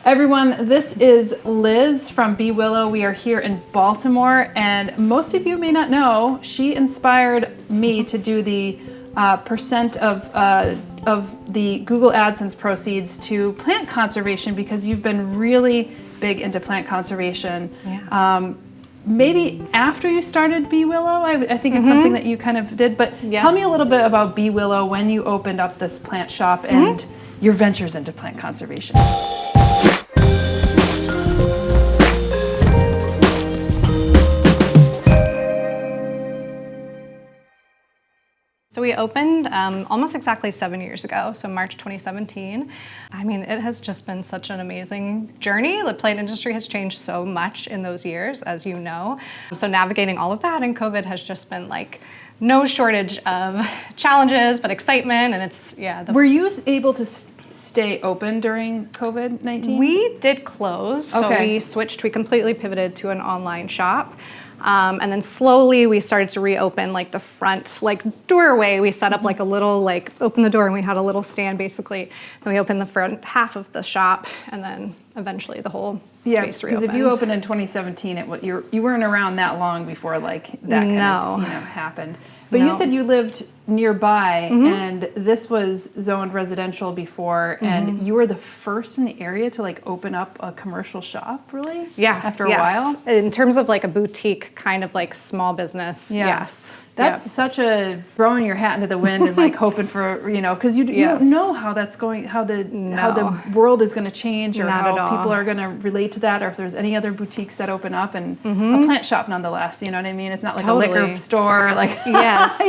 Everyone, this is Liz from Be Willow. We are here in Baltimore, and most of you may not know, she inspired me to do the percent of the Google AdSense proceeds to plant conservation, because you've been really big into plant conservation. Yeah. Maybe after you started Be Willow, I think it's something that you kind of did, but tell me a little bit about Be Willow, when you opened up this plant shop and your ventures into plant conservation. So we opened almost exactly 7 years ago, so March 2017. I mean, it has just been such an amazing journey. The plant industry has changed so much in those years, as you know. So navigating all of that in COVID has just been like no shortage of challenges, but excitement, and it's, Were you able to stay open during COVID-19? We did close, so we completely pivoted to an online shop. And then slowly we started to reopen like the front doorway. We set up like a little open the door, and we had a little stand basically. And we opened the front half of the shop, and then eventually the whole space reopened. Because if you opened in 2017, you weren't around that long before that kind of happened. But you said you lived nearby, and this was zoned residential before, and you were the first in the area to open up a commercial shop, really? Yeah. After a while? In terms of a boutique kind of small business, yes. That's such a throwing your hat into the wind and hoping for, because you don't know how that's going, how the world is going to change, or how people are going to relate to that, or if there's any other boutiques that open up, and a plant shop nonetheless, you know what I mean? It's not like a liquor store, yes.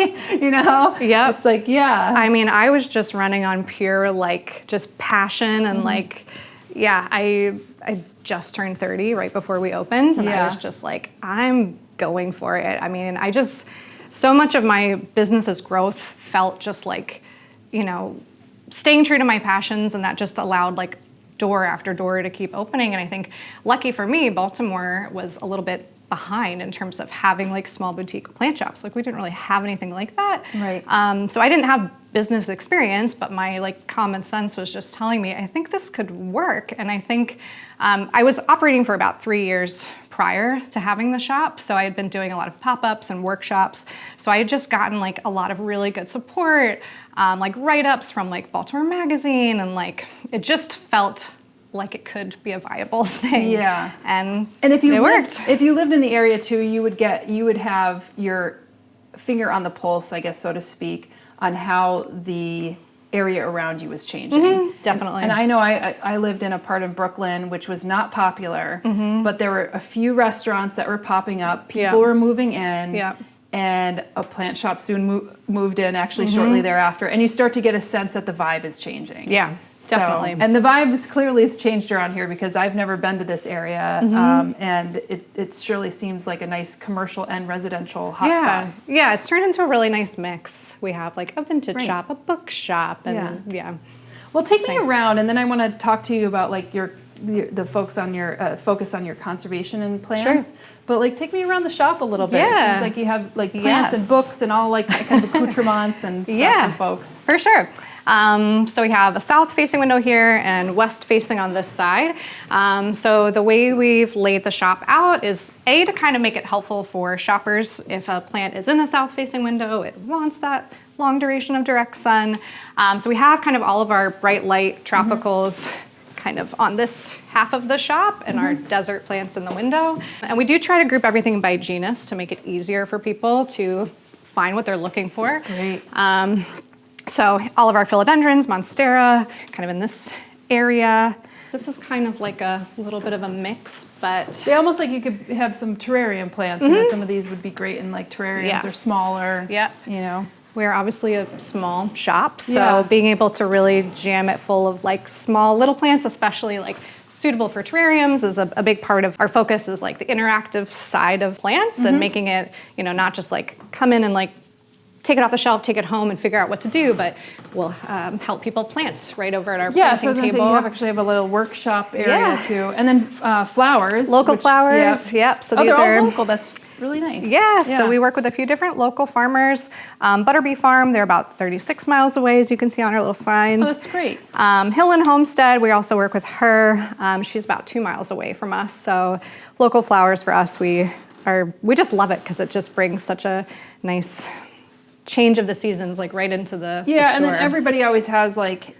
Yeah. It's I mean, I was just running on pure just passion, and I just turned 30 right before we opened, and I was just I'm going for it. I mean, so much of my business's growth felt just staying true to my passions, and that just allowed door after door to keep opening. And I think, lucky for me, Baltimore was a little bit behind in terms of having small boutique plant shops. We didn't really have anything like that. Right. So I didn't have business experience, but my common sense was just telling me, I think this could work. And I think I was operating for about 3 years prior to having the shop. So I had been doing a lot of pop-ups and workshops. So I had just gotten a lot of really good support, write-ups from Baltimore Magazine, and it just felt like it could be a viable thing. Yeah. And if you it worked. If you lived in the area too, you would have your finger on the pulse, I guess, so to speak, on how the area around you was changing. Definitely. And I know I lived in a part of Brooklyn which was not popular, but there were a few restaurants that were popping up. People were moving in. And a plant shop soon moved in, actually shortly thereafter. And you start to get a sense that the vibe is changing. Yeah. Definitely. And the vibe clearly has changed around here, because I've never been to this area, and it surely seems like a nice commercial and residential hotspot. Yeah, it's turned into a really nice mix. We have a vintage shop, a book shop, and Well, take me around, and then I want to talk to you about the focus on your conservation and plants. Sure. But take me around the shop a little bit. It seems like you have plants and books and all kind of accoutrements and stuff for folks. For sure. So we have a south-facing window here and west-facing on this side. So the way we've laid the shop out is to kind of make it helpful for shoppers. If a plant is in the south-facing window, it wants that long duration of direct sun. So we have kind of all of our bright light tropicals kind of on this half of the shop, and our desert plants in the window. And we do try to group everything by genus to make it easier for people to find what they're looking for. Great. So all of our philodendrons, monstera, kind of in this area. This is kind of a little bit of a mix, but... They almost you could have some terrarium plants. Some of these would be great in terrariums or smaller. Yep. We're obviously a small shop, so being able to really jam it full of small little plants, especially suitable for terrariums, is a big part of our focus, is the interactive side of plants, and making it, not just come in and take it off the shelf, take it home, and figure out what to do, but we'll help people plant right over at our planting table. You have a little workshop area too, and then flowers. Local flowers, yep. So they're these are all local. That's really nice. Yeah, so we work with a few different local farmers. Butterbee Farm, they're about 36 miles away, as you can see on our little signs. Oh, that's great. Hill and Homestead, we also work with her. She's about 2 miles away from us. So local flowers for us, we just love it because it just brings such a nice change of the seasons, like right into the store. And then everybody always has like,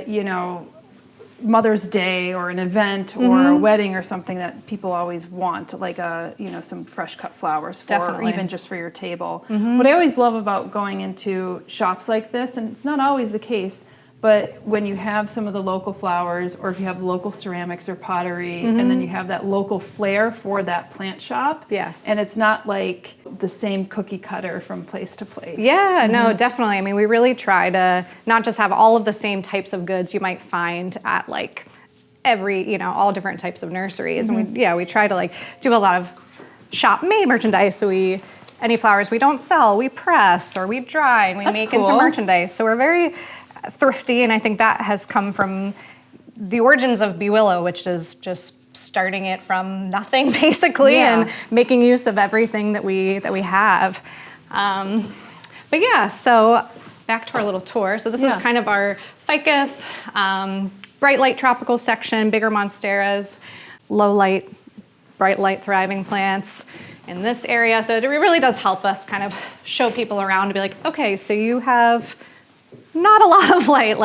you know, Mother's Day or an event or a wedding or something that people always want, like some fresh cut flowers for, or even just for your table. What I always love about going into shops like this, and it's not always the case, but when you have some of the local flowers, or if you have local ceramics or pottery, and then you have that local flair for that plant shop. Yes. And it's not like the same cookie cutter from place to place. Yeah, no, definitely. I mean, we really try to not just have all of the same types of goods you might find at like every, all different types of nurseries. And we try to like do a lot of shop made merchandise. So any flowers we don't sell, we press or we dry and we make into merchandise. So we're very thrifty, and I think that has come from the origins of Willow, which is just starting it from nothing basically and making use of everything that we have. But yeah, so back to our little tour. So this is kind of our ficus, bright light tropical section, bigger monsteras, low light, bright light thriving plants in this area. So it really does help us kind of show people around to be like, okay, so you have not a lot of light,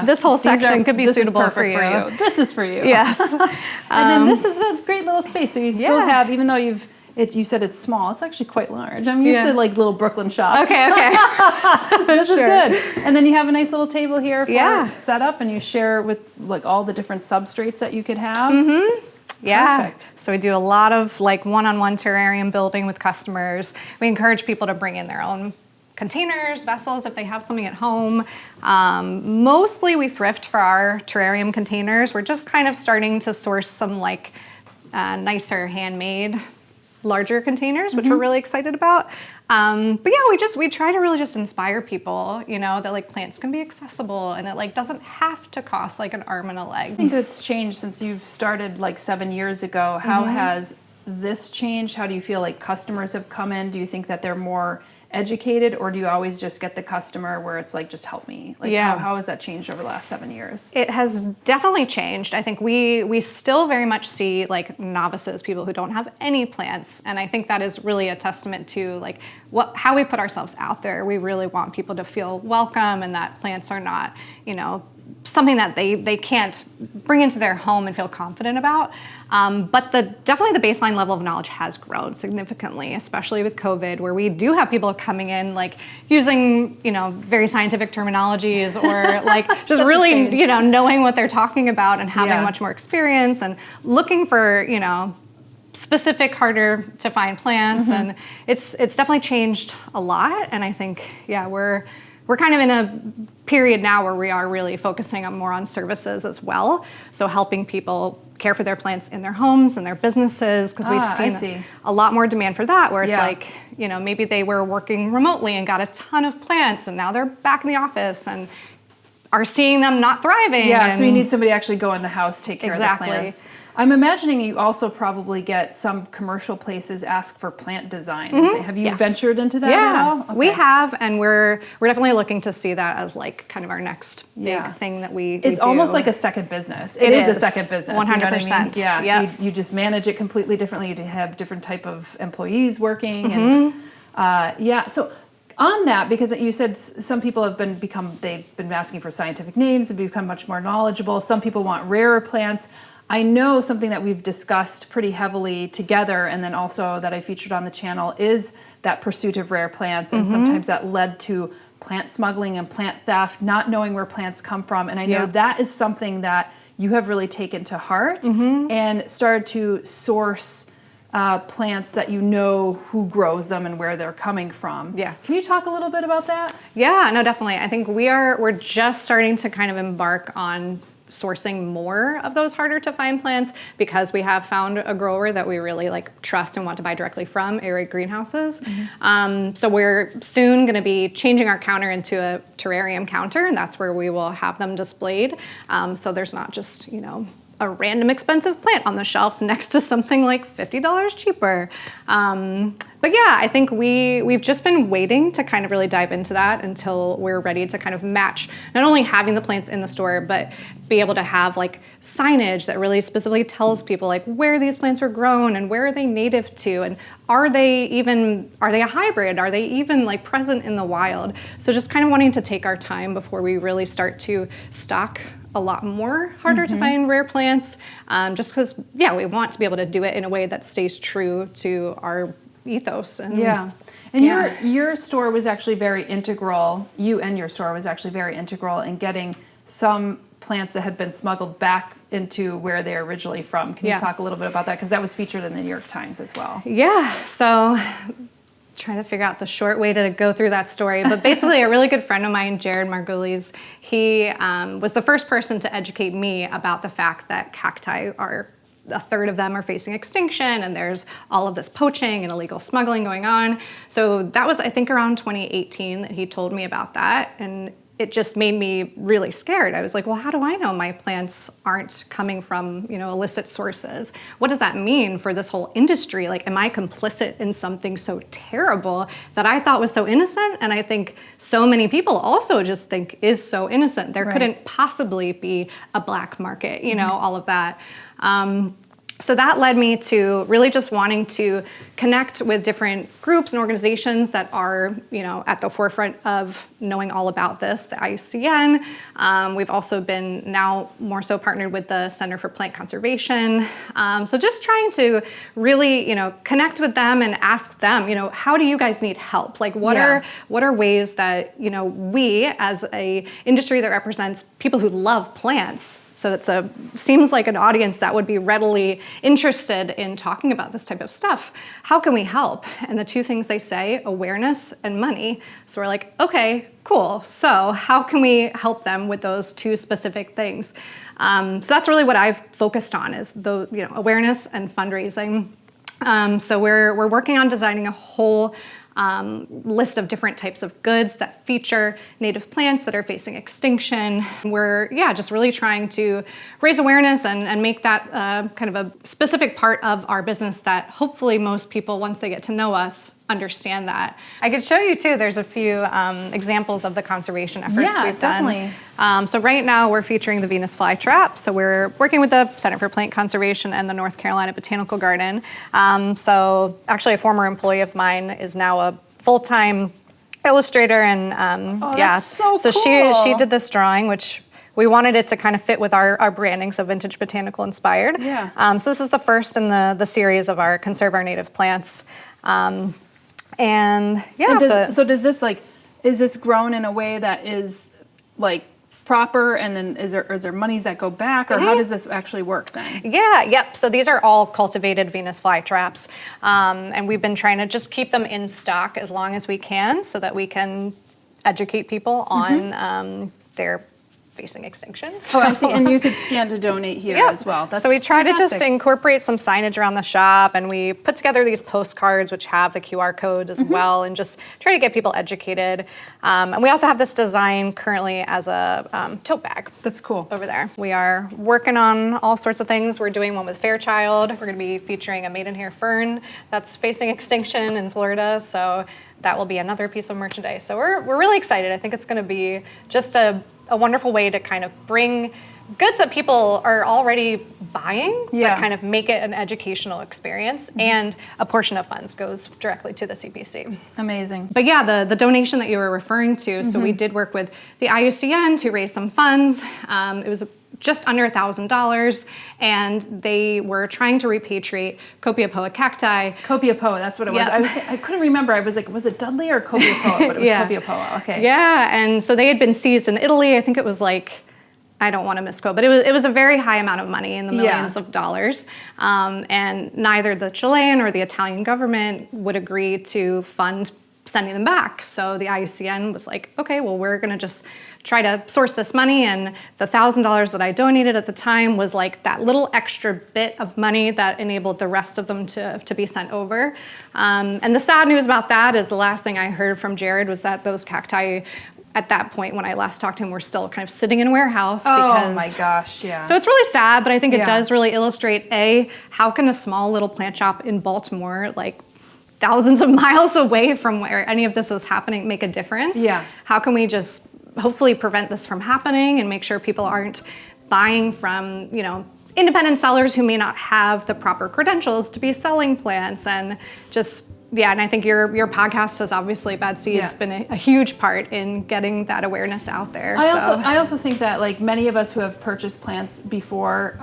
this whole section could be suitable for you. This is for you. Yes. And then this is a great little space. So you still have, even though you said it's small, it's actually quite large. I'm used to like little Brooklyn shops. Okay. This is good. And then you have a nice little table here for setup, and you share with like all the different substrates that you could have. Yeah. Perfect. So we do a lot of like one-on-one terrarium building with customers. We encourage people to bring in their own containers, vessels, if they have something at home. Mostly we thrift for our terrarium containers. We're just kind of starting to source some like nicer handmade larger containers, which we're really excited about. But yeah, we try to really just inspire people, that like plants can be accessible and it like doesn't have to cost like an arm and a leg. I think it's changed since you've started like 7 years ago. How has this changed? How do you feel like customers have come in? Do you think that they're more educated, or do you always just get the customer where it's like, just help me? Like, how has that changed over the last 7 years? It has definitely changed. I think we still very much see like novices, people who don't have any plants, and I think that is really a testament to like how we put ourselves out there. We really want people to feel welcome, and that plants are not, something that they can't bring into their home and feel confident about. But definitely the baseline level of knowledge has grown significantly, especially with COVID, where we do have people coming in like using, very scientific terminologies, or like just really, knowing what they're talking about and having much more experience and looking for, specific, harder to find plants. And it's definitely changed a lot. And I think, we're kind of in a period now where we are really focusing more on services as well. So helping people care for their plants in their homes and their businesses, because we've seen a lot more demand for that, where it's like, maybe they were working remotely and got a ton of plants, and now they're back in the office and are seeing them not thriving. Yeah, so you need somebody to actually go in the house, take care of the plants. I'm imagining you also probably get some commercial places ask for plant design. Have you ventured into that at all? Okay. We have, and we're definitely looking to see that as like kind of our next big thing that we do. It's almost like a second business. It is a second business. 100%. You know what I mean? Yeah. You just manage it completely differently. You have different type of employees working, and so on that, because you said some people have they've been asking for scientific names, have become much more knowledgeable. Some people want rarer plants. I know something that we've discussed pretty heavily together, and then also that I featured on the channel, is that pursuit of rare plants, and sometimes that led to plant smuggling and plant theft, not knowing where plants come from. And I know that is something that you have really taken to heart and started to source plants that who grows them and where they're coming from. Yes. Can you talk a little bit about that? Yeah, no, definitely. I think we're just starting to kind of embark on sourcing more of those harder to find plants, because we have found a grower that we really like trust and want to buy directly from, Arid Greenhouses. So we're soon going to be changing our counter into a terrarium counter, and that's where we will have them displayed. So there's not just, a random expensive plant on the shelf next to something like $50 cheaper. But yeah, I think we've just been waiting to kind of really dive into that until we're ready to kind of match not only having the plants in the store, but be able to have like signage that really specifically tells people like where these plants were grown and where are they native to, and are they a hybrid? Are they even like present in the wild? So just kind of wanting to take our time before we really start to stock a lot more harder to find rare plants, just because, yeah, we want to be able to do it in a way that stays true to our ethos. And your store was actually very integral. You and your store was actually very integral in getting some plants that had been smuggled back into where they're originally from. Can you talk a little bit about that? Because that was featured in the New York Times as well. Yeah, so trying to figure out the short way to go through that story. But basically a really good friend of mine, Jared Margulies, he was the first person to educate me about the fact that cacti are, a third of them are facing extinction, and there's all of this poaching and illegal smuggling going on. So that was, I think, around 2018 that he told me about that. And it just made me really scared. I was like, well, how do I know my plants aren't coming from, illicit sources? What does that mean for this whole industry? Like, am I complicit in something so terrible that I thought was so innocent? And I think so many people also just think is so innocent. There couldn't possibly be a black market, all of that. So that led me to really just wanting to connect with different groups and organizations that are, at the forefront of knowing all about this, the IUCN. We've also been now more so partnered with the Center for Plant Conservation. So just trying to really, connect with them and ask them, how do you guys need help? Like, what are ways that, we as a industry that represents people who love plants, so seems like an audience that would be readily interested in talking about this type of stuff. How can we help? And the two things they say, awareness and money. So we're like, okay, cool. So how can we help them with those two specific things? So that's really what I've focused on, is the awareness and fundraising. So we're working on designing a whole list of different types of goods that feature native plants that are facing extinction. We're just really trying to raise awareness and make that kind of a specific part of our business that hopefully most people, once they get to know us, understand that. I could show you too, there's a few examples of the conservation efforts we've done. So right now we're featuring the Venus flytrap. So we're working with the Center for Plant Conservation and the North Carolina Botanical Garden. So actually a former employee of mine is now a full-time illustrator, and that's so cool. she did this drawing, which we wanted it to kind of fit with our branding, so vintage botanical inspired. So this is the first in the series of our Conserve Our Native Plants. So does this is this grown in a way that is like proper, and then is there monies that go back, or how does this actually work then? So these are all cultivated Venus flytraps, and we've been trying to just keep them in stock as long as we can so that we can educate people on their facing extinction. Oh, I see. And you could scan to donate here as well. So we try to just incorporate some signage around the shop, and we put together these postcards which have the QR code as well, and just try to get people educated. And we also have this design currently as a tote bag. That's cool. Over there. We are working on all sorts of things. We're doing one with Fairchild. We're going to be featuring a maidenhair fern that's facing extinction in Florida. So that will be another piece of merchandise. So we're really excited. I think it's going to be just a wonderful way to kind of bring goods that people are already buying, but kind of make it an educational experience, and a portion of funds goes directly to the CPC. Amazing. But the donation that you were referring to, so we did work with the IUCN to raise some funds. It was just under $1,000, and they were trying to repatriate Copiapoa cacti. Copiapoa, that's what it was. I couldn't remember. I was like, was it Dudley or Copiapoa? But it was Copiapoa. Okay. Yeah, and so they had been seized in Italy. I think it was I don't want to misquote, but it was a very high amount of money, in the millions of dollars. And neither the Chilean or the Italian government would agree to fund sending them back. So the IUCN was like, okay, well, we're going to just try to source this money. And the $1,000 that I donated at the time was like that little extra bit of money that enabled the rest of them to be sent over. And the sad news about that is the last thing I heard from Jared was that those cacti at that point when I last talked to him, were still kind of sitting in a warehouse. Oh my gosh, yeah. So it's really sad, but I think it Yeah. does really illustrate, how can a small little plant shop in Baltimore, like thousands of miles away from where any of this is happening, make a difference? Yeah. How can we just hopefully prevent this from happening and make sure people aren't buying from, independent sellers who may not have the proper credentials to be selling plants, and just, and I think your podcast has obviously, Bad Seeds, been a huge part in getting that awareness out there. I also think that, like many of us who have purchased plants before,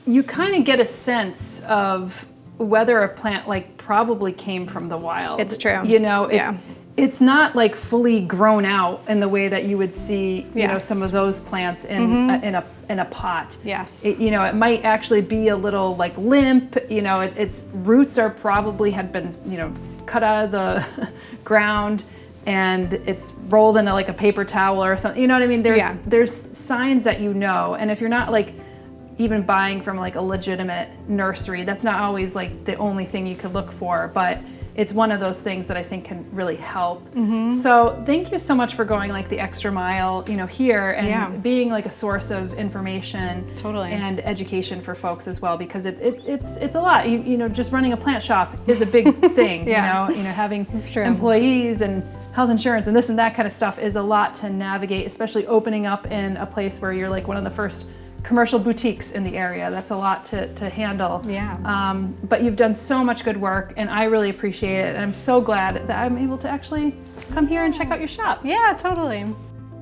you kind of get a sense of whether a plant like probably came from the wild. It's true. It's not like fully grown out in the way that you would see, some of those plants in a pot. Yes. It might actually be a little like limp. Its roots are probably had been, cut out of the ground, and it's rolled into like a paper towel or something. You know what I mean? There's signs that and if you're not like even buying from like a legitimate nursery, that's not always like the only thing you could look for, but it's one of those things that I think can really help. So thank you so much for going like the extra mile, here, and being like a source of information and education for folks as well, because it's a lot. Just running a plant shop is a big thing. Having employees and health insurance and this and that kind of stuff is a lot to navigate, especially opening up in a place where you're like one of the first commercial boutiques in the area. That's a lot to handle. But you've done so much good work, and I really appreciate it. And I'm so glad that I'm able to actually come here and check out your shop. Yeah, totally.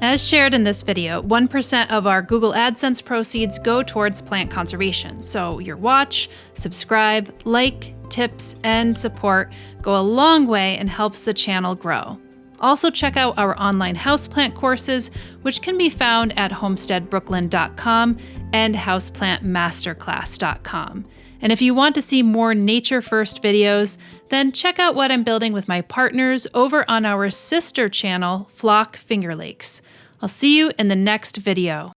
As shared in this video, 1% of our Google AdSense proceeds go towards plant conservation. So your watch, subscribe, like, tips, and support go a long way and helps the channel grow. Also check out our online houseplant courses, which can be found at homesteadbrooklyn.com and houseplantmasterclass.com. And if you want to see more nature-first videos, then check out what I'm building with my partners over on our sister channel, Flock Finger Lakes. I'll see you in the next video.